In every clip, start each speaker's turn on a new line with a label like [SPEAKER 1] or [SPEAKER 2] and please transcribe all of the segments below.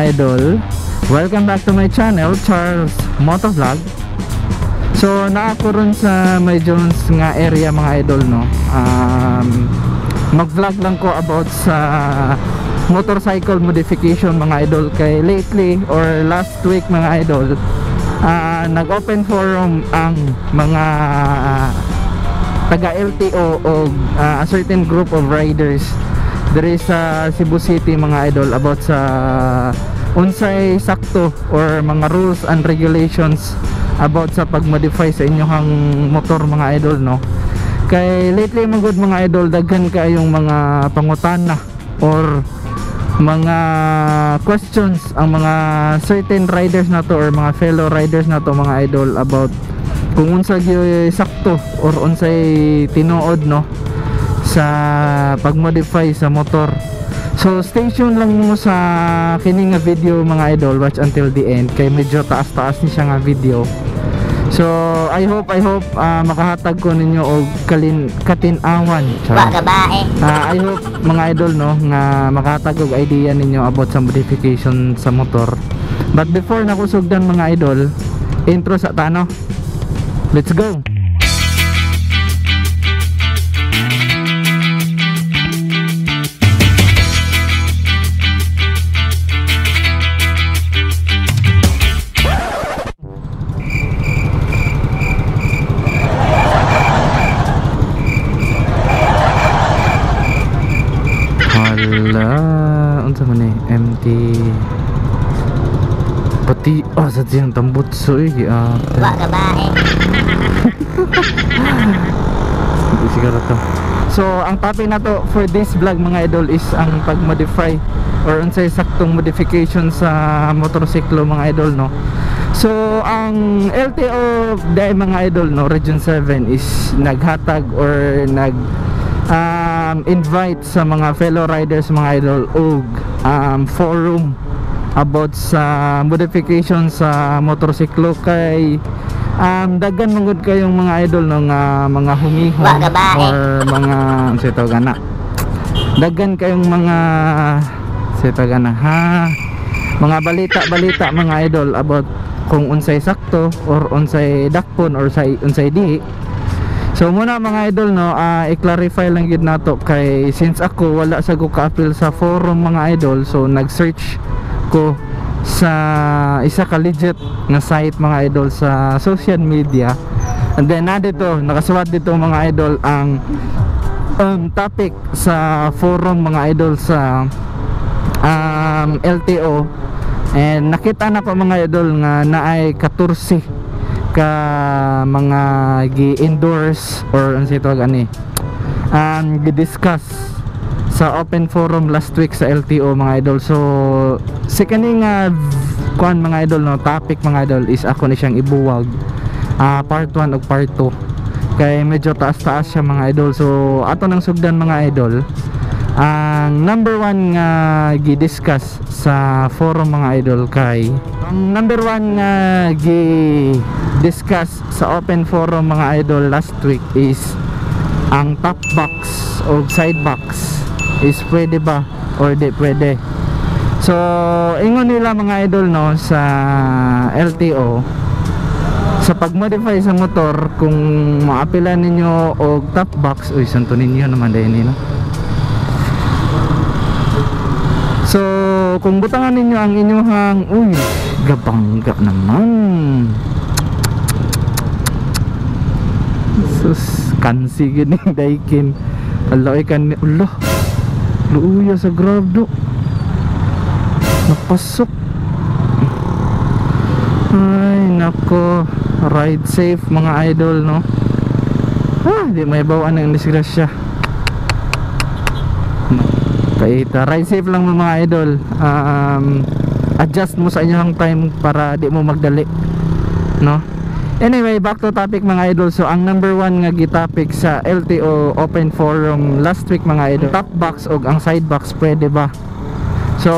[SPEAKER 1] idol. Welcome back to my channel, Charles Motovlog. So naako ron sa May Jones nga area mga idol, no. Mag-vlog lang ko about sa motorcycle modification mga idol, kay lately or last week mga idol, nag-open forum ang mga taga LTO o a certain group of riders there is sa Cebu City mga idol about sa unsay sakto or mga rules and regulations about sa pag-modify sa inyong motor mga idol, no. Kay lately magud mga idol, daghan kayong mga pangutana or mga questions ang mga certain riders na to or mga fellow riders na to mga idol about kung unsa gyud sakto or unsay tinuod, no, sa pag-modify sa motor. So stay tuned lang mo sa kini nga video mga idol, watch until the end kay medyo taas-taas ni siya nga video. So I hope makahatag ko ninyo og katinawan. I hope mga idol, no, nga makahatag og idea ninyo about sa modification sa motor. But before na ko sugdan mga idol, intro sa tano. Let's go. Unsa man ni MT pati sa diyang tambot soy wa ka bae. Hindi siguro to. So ang topic na to for this vlog mga idol is ang pag-modify or unsay saktong modification sa motorsiklo mga idol, no. So ang LTO dai mga idol, no, Region 7 is naghatag or invite sa mga fellow riders mga idol og forum about sa modification sa motorsiklo. Kay daghan mangud kayong mga idol, no, nga mga humihon or mga sito gana, daghan kayong mga sito gana mga balita mga idol about kung unsay sakto or unsay dakpon or unsay di. So muna mga idol, no, i-clarify lang yun nato kay since ako wala sa ko ka-appeal sa forum mga idol, so nag-search ko sa isa ka legit na site mga idol sa social media, and then dito nakasulat dito mga idol ang topic sa forum mga idol sa LTO, and nakita na ko mga idol nga naay 14 ka mga gi-endorse or ano sito gani gi-discuss sa open forum last week sa LTO mga idol. So si kaning kuan mga idol, no, topic mga idol is ako ni siyang ibuwag part 1 ug part 2 kay medyo taas-taas siya mga idol. So ato nang sugdan mga idol, ang number 1 nga gi-discuss sa forum mga idol kay ang number 1 nga gi-discuss sa open forum mga idol last week is ang top box o side box is pwede ba or di pwede. So ingon nila mga idol, no, sa LTO sa pag-modify sa motor, kung maapilan ninyo og top box, uy santo ninyo naman dahil no. So kung butangan ninyo ang inyong gabangga naman, sus kansi gini daikin aloy kan ulo luya sa grab do napasok. Ay nako, ride safe mga idol, no. Di may bawaan ng disgrasya. Kaita ride safe lang mga idol. Adjust mo sa inyong time para di mo magdali, no. Anyway, back to topic mga idol. So ang number 1 nga gitopic sa LTO open forum last week mga idol, top box og ang side box pwede ba? So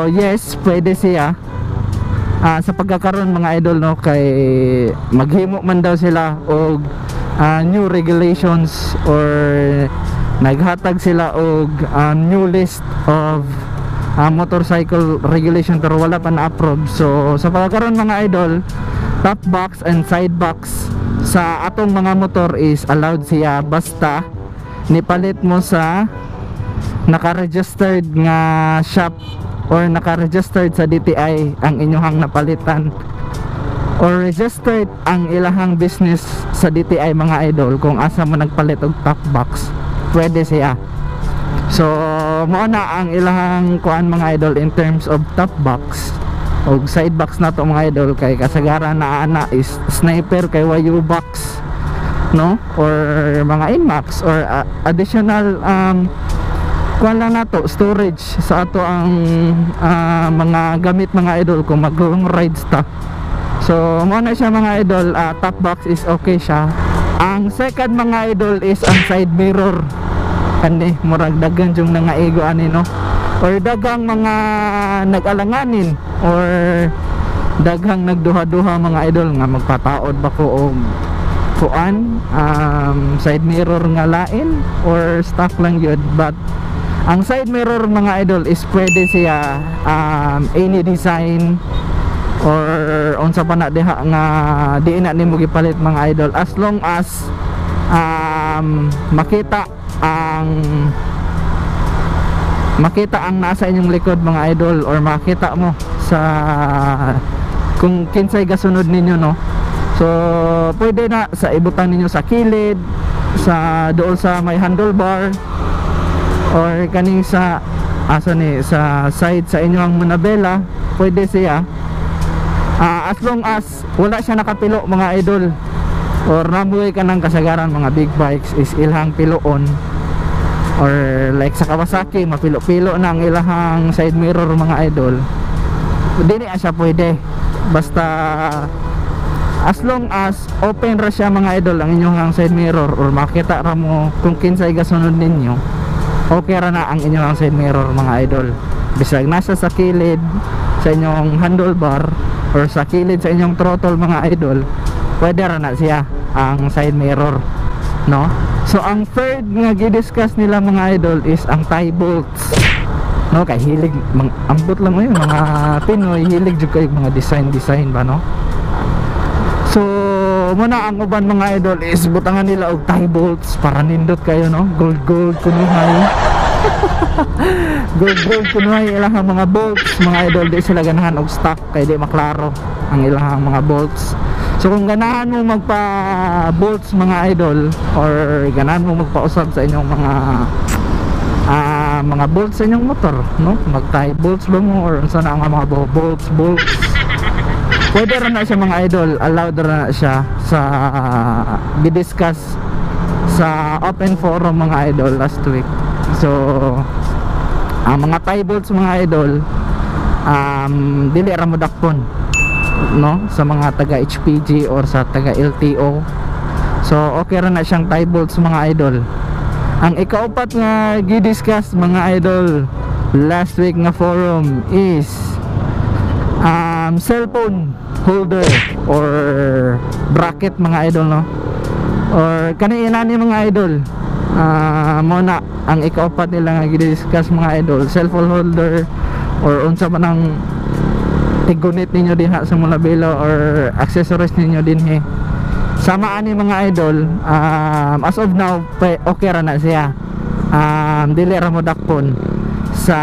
[SPEAKER 1] yes, pwede siya sa pagkakaroon mga idol, no, kay maghimo man daw sila og new regulations or naghatag sila og new list of motorcycle regulation pero wala pa na-approve. So sa pagkakaroon mga idol, top box and side box sa atong mga motor is allowed siya basta nipalit mo sa naka-registered nga shop or naka-registered sa DTI ang inyong napalitan, or registered ang ilahang business sa DTI mga idol. Kung asa mo nagpalit og top box, pwede siya. So mao na ang ilahang kuan mga idol in terms of top box og side box na to mga idol. Kay kasagaran na ana is sniper kay wayu box, no, or mga inmax or additional kuan lang nato storage sa ato ang mga gamit mga idol kung mag long rides ta. So mo na siya mga idol, top box is okay siya. Ang second mga idol is ang side mirror. Kani murag dagan yung nangaigo ani, no, or dagang mga nag-alanganin or daghang nagduha-duha mga idol nga magpataod ba ko og kuan side mirror nga lain or stock lang yun. But ang side mirror mga idol is pwede siya any design or unsa pa na diha nga di na nimo gipalit mga idol, as long as makita ang nasa inyong likod mga idol, or makita mo sa kung kinsay gasunod ninyo, no. So pwede na sa ibutan ninyo sa kilid, sa dool sa may handlebar, or kaning sa sa side sa inyong manabela, pwede siya. As long as wala siya nakapilo mga idol, or nabuhay ka ng kasagaran mga big bikes is ilhang piloon, or like sa Kawasaki mapilo-pilo na ang ilahang side mirror mga idol, hindi na siya pwede. Basta as long as open ra siya mga idol ang inyong side mirror, or makita ra mo kung kinsay gasunod ninyo, okay ra na ang inyong side mirror mga idol. Bisag nasa sa kilid sa inyong handlebar or sa kilid sa inyong throttle mga idol, pwede ra na siya ang side mirror, no. So ang third nga gi-discuss nila mga idol is ang tie bolts, no. Kay hilig ambot lang mo yun mga Pinoy, hilig jud kay mga design ba, no. So muna ang uban mga idol is butangan nila og tie bolts para nindot kayo, no. Gold kunuhay gold kunuhay ilahang mga bolts mga idol. Di sila ganahan og stock kay di maklaro ang ilahang mga bolts. So kung ganahan mo magpa bolts mga idol, or ganahan mo magpausab sa inyong mga bolts sa inyong motor, no, mag tie bolts ba mo or unsa na ang mga bolts, pwede rin na siya mga idol. Allowed rin na siya sa di-discuss sa open forum mga idol last week. So ang mga tie bolts mga idol, dili ra mo dakpon, no, sa mga taga HPG or sa taga LTO. So okay rin na siyang tie bolts mga idol. Ang ikaupat nga gi-discuss mga idol last week nga forum is cellphone holder or bracket mga idol, no, or kani inani mga idol. Mo na ang ikaupat nila nga gi-discuss mga idol, cellphone holder or unsa man ang tigunit ninyo din sa mulabela or accessories ninyo din sama ani mga idol. As of now okay ra na siya. Dili ra mo dakpon sa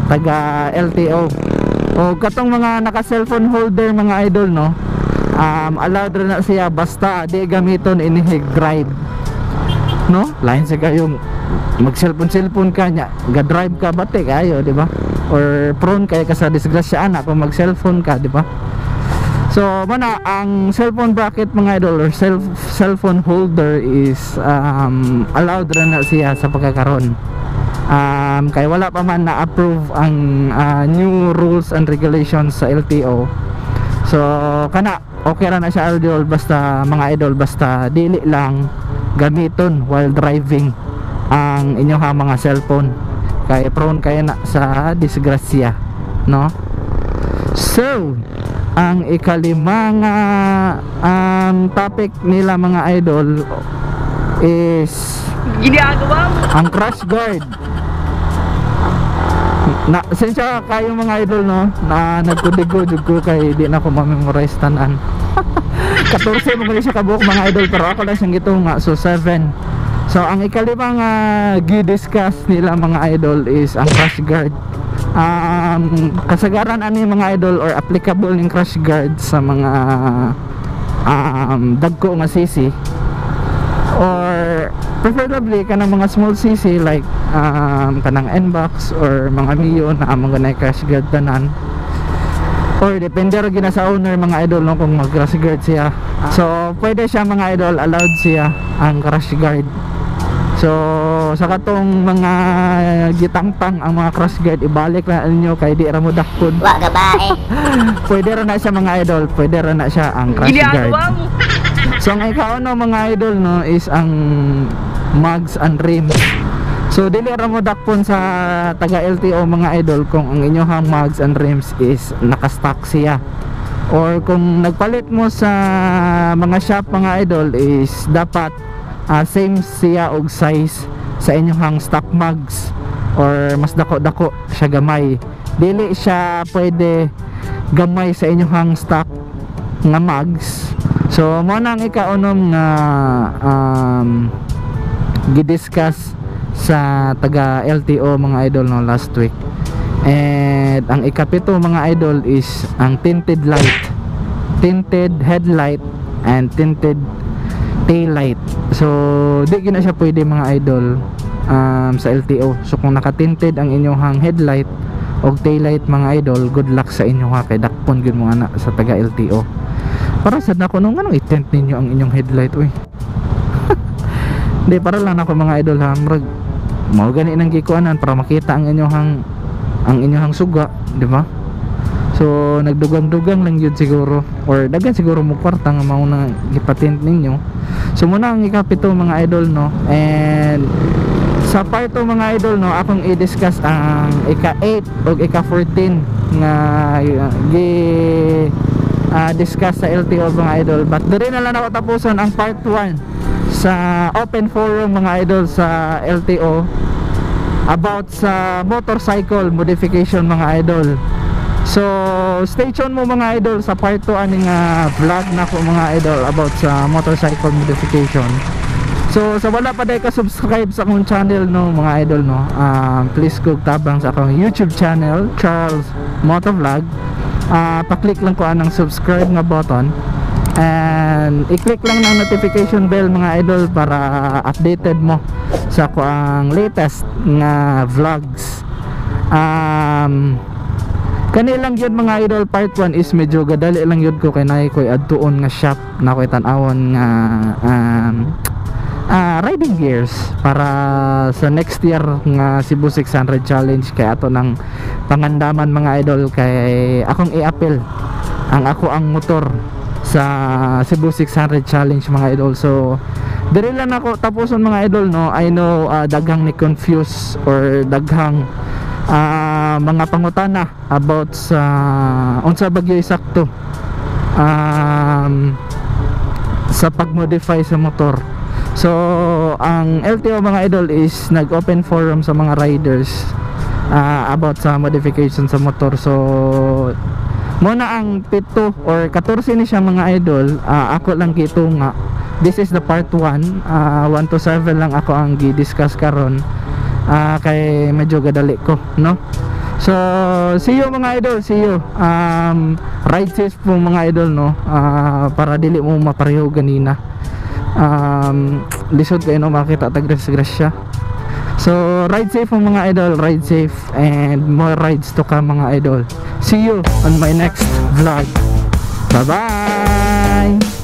[SPEAKER 1] taga LTO o katong mga naka cellphone holder mga idol, no. Allowed ra na siya basta di gamiton ini drive, no. Lain sa kayong mag cellphone ka nya ga drive ka bate kayo, di ba, or prone kay ka sa disgrasya na kung mag cellphone ka, di ba. So mana ang cellphone bracket mga idol or cellphone holder is allowed ra na siya sa pagkakaroon. Kay wala pa man na approve ang new rules and regulations sa LTO. So kana okay ra na siya idol, basta mga idol, basta dili lang gamiton while driving ang inyong mga cellphone kay prone kayo na sa disgrasya, no. So ang ikalimang topic nila mga idol is ang crash guard. Na sensya kayo mga idol no, na nagkudigo jud ko kay di na ko ma-memorize tanan. 14 mo siya kabuok mga idol, pero ako lang siyang gitunga, so 7. So ang ikalimang gi-discuss nila mga idol is ang crash guard. Kasagaran ani mga idol or applicable ning crash guard sa mga dagko nga CC or preferably kanang mga small CC like kanang N-box or mga Mio na among ganay crash guard tanan, or depende ra gina sa owner mga idol no, kung mag crash guard siya. So pwede siya mga idol, allowed siya ang crash guard. So sa katong mga gitangtang ang mga crash guard, ibalik na ninyo kay di ra mo dakpod.
[SPEAKER 2] Wa gabae.
[SPEAKER 1] Pwede ra na siya mga idol, pwede ra na siya ang crash guard. So ang ikaw no mga idol no is ang mugs and rims. So dili ra mo dakpon sa taga LTO mga idol kung ang inyong mugs and rims is naka-stock siya, or kung nagpalit mo sa mga shop mga idol is dapat same siya og size sa inyong stock mugs, or mas dako-dako siya gamay. Dili siya pwede gamay sa inyong stock nga mugs. So mo nang ikaunom nga gidiscuss sa taga LTO mga idol no last week. And ang ikapito mga idol is ang tinted light, tinted headlight and tinted tail light. So di gina siya pwede mga idol sa LTO. So kung naka-tinted ang inyong headlight o tail light mga idol, good luck sa inyo ha, kay dakpon gyud mo ana sa taga LTO. Para sad nako nung anong i-tint ninyo ang inyong headlight uy. Hindi, para lang ako mga idol ha, mao gani nang gikuanan para makita ang inyong suga, di ba? So nagdugang-dugang lang yun siguro, or dagan siguro mo kwarta nga mao na gipatint ninyo. So muna ang ikapito mga idol no, and sa part 2 mga idol no, akong i-discuss ang ika-8 o ika-14 nga discuss sa LTO mga idol. But diri na lang ako tapuson ang part 1 sa open forum mga idol sa LTO about sa motorcycle modification mga idol. So stay tuned mo mga idol sa part 2 aning vlog na ko mga idol about sa motorcycle modification. So sa wala pa day ka subscribe sa akong channel no mga idol no, please kog tabang sa akong YouTube channel Charles Motovlog. Pa-click lang ko anang subscribe nga button and i-click lang ng notification bell mga idol para updated mo sa ko ang latest nga vlogs. Kanilang yun mga idol, part 1 is medyo gadali lang yun ko kay naay koy adtuon nga shop na koy tan-awon nga riding gears para sa next year nga Cebu 600 challenge. Kay ato ng pangandaman mga idol, kay akong i-appeal ang ako ang motor sa Cebu 600 challenge mga idol. So diri lang ako tapuson mga idol no. I know daghang ni confuse or daghang mga pangutana about sa unsa bagyo sakto sa pagmodify sa motor. So ang LTO mga idol is nag-open forum sa mga riders about sa modification sa motor. So muna ang 7 or 14 ni siya mga idol, ako lang gito nga. This is the part 1, 1 to 7 lang ako ang gi-discuss karon, kay medyo gadali ko no. So see you mga idol, see you. Ride safe po mga idol no, para dili mo mapareho ganina. Lisod kayo no, makita tagres-grasya. So ride safe po mga idol, ride safe, and more rides to come mga idol. See you on my next vlog. Bye bye.